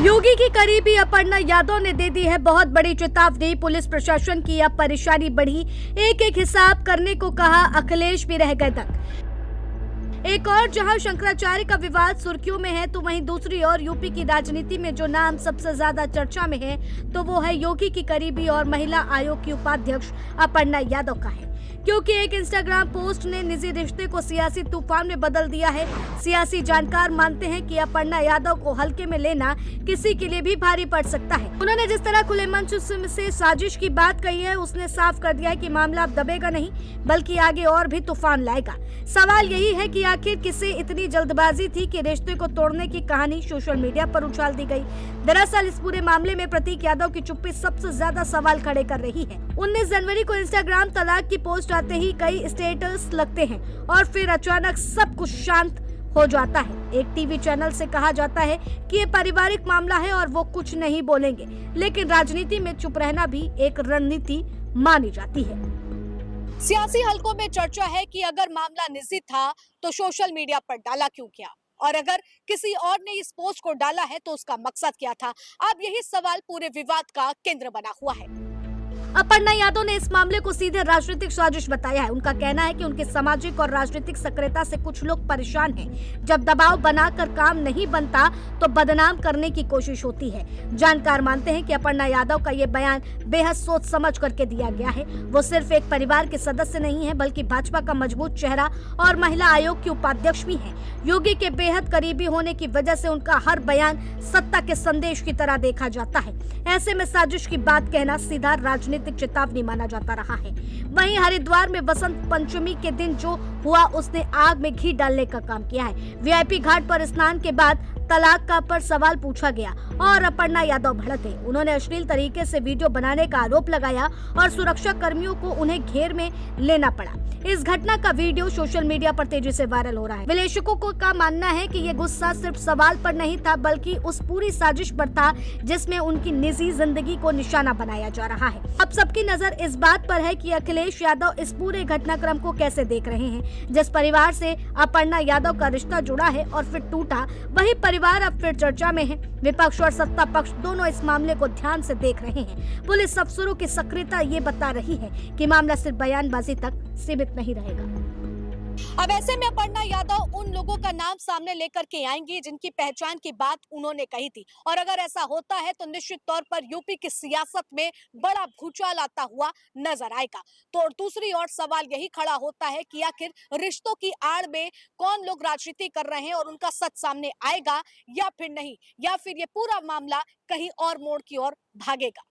योगी की करीबी अपर्णा यादव ने दे दी है बहुत बड़ी चेतावनी। पुलिस प्रशासन की अब परेशानी बढ़ी, एक एक हिसाब करने को कहा, अखिलेश भी रह गए दंग। एक और जहां शंकराचार्य का विवाद सुर्खियों में है, तो वहीं दूसरी ओर यूपी की राजनीति में जो नाम सबसे ज्यादा चर्चा में है, तो वो है योगी की करीबी और महिला आयोग की उपाध्यक्ष अपर्णा यादव का है। क्योंकि एक इंस्टाग्राम पोस्ट ने निजी रिश्ते को सियासी तूफान में बदल दिया है। सियासी जानकार मानते हैं कि अपर्णा यादव को हल्के में लेना किसी के लिए भी भारी पड़ सकता है। उन्होंने जिस तरह खुले मंच से साजिश की बात कही है, उसने साफ कर दिया है कि मामला अब दबेगा नहीं, बल्कि आगे और भी तूफान लाएगा। सवाल यही है कि आखिर किसे इतनी जल्दबाजी थी कि रिश्ते को तोड़ने की कहानी सोशल मीडिया पर उछाल दी गई। दरअसल इस पूरे मामले में प्रतीक यादव की चुप्पी सबसे ज्यादा सवाल खड़े कर रही है। 19 जनवरी को इंस्टाग्राम तलाक की पोस्ट आते ही कई स्टेटस लगते हैं और फिर अचानक सब कुछ शांत हो जाता है। एक टीवी चैनल से कहा जाता है कि ये पारिवारिक मामला है और वो कुछ नहीं बोलेंगे, लेकिन राजनीति में चुप रहना भी एक रणनीति मानी जाती है। सियासी हलकों में चर्चा है कि अगर मामला निजी था तो सोशल मीडिया पर डाला क्यों किया, और अगर किसी और ने इस पोस्ट को डाला है तो उसका मकसद क्या था। अब यही सवाल पूरे विवाद का केंद्र बना हुआ है। अपर्णा यादव ने इस मामले को सीधे राजनीतिक साजिश बताया है। उनका कहना है कि उनकी सामाजिक और राजनीतिक सक्रियता से कुछ लोग परेशान हैं। जब दबाव बनाकर काम नहीं बनता तो बदनाम करने की कोशिश होती है। जानकार मानते हैं कि अपर्णा यादव का ये बयान बेहद सोच समझ करके दिया गया है। वो सिर्फ एक परिवार के सदस्य नहीं है, बल्कि भाजपा का मजबूत चेहरा और महिला आयोग की उपाध्यक्ष भी है। योगी के बेहद करीबी होने की वजह से उनका हर बयान सत्ता के संदेश की तरह देखा जाता है। ऐसे में साजिश की बात कहना सीधा राजनीतिक चेतावनी माना जाता रहा है। वहीं हरिद्वार में बसंत पंचमी के दिन जो हुआ, उसने आग में घी डालने का काम किया है। वीआईपी घाट पर स्नान के बाद तलाक का पर सवाल पूछा गया और अपर्णा यादव भड़के। उन्होंने अश्लील तरीके से वीडियो बनाने का आरोप लगाया और सुरक्षा कर्मियों को उन्हें घेर में लेना पड़ा। इस घटना का वीडियो सोशल मीडिया पर तेजी से वायरल हो रहा है। विश्लेषकों का मानना है कि ये गुस्सा सिर्फ सवाल पर नहीं था, बल्कि उस पूरी साजिश पर था जिसमें उनकी निजी जिंदगी को निशाना बनाया जा रहा है। अब सबकी नजर इस बात पर है कि अखिलेश यादव इस पूरे घटनाक्रम को कैसे देख रहे हैं। जिस परिवार से अपर्णा यादव का रिश्ता जुड़ा है और फिर टूटा, वही परिवार अब फिर चर्चा में है। विपक्ष और सत्ता पक्ष दोनों इस मामले को ध्यान से देख रहे हैं। पुलिस अफसरों की सक्रियता ये बता रही है कि मामला सिर्फ बयानबाजी तक सीमित नहीं रहेगा। अब ऐसे में अपर्णा यादव उन लोगों का नाम सामने लेकर के आएंगी जिनकी पहचान की बात उन्होंने कही थी, और अगर ऐसा होता है तो निश्चित तौर पर यूपी की सियासत में बड़ा भूचाल आता हुआ नजर आएगा। तो दूसरी ओर सवाल यही खड़ा होता है कि आखिर रिश्तों की आड़ में कौन लोग राजनीति कर रहे हैं और उनका सच सामने आएगा या फिर नहीं, या फिर ये पूरा मामला कहीं और मोड़ की ओर भागेगा।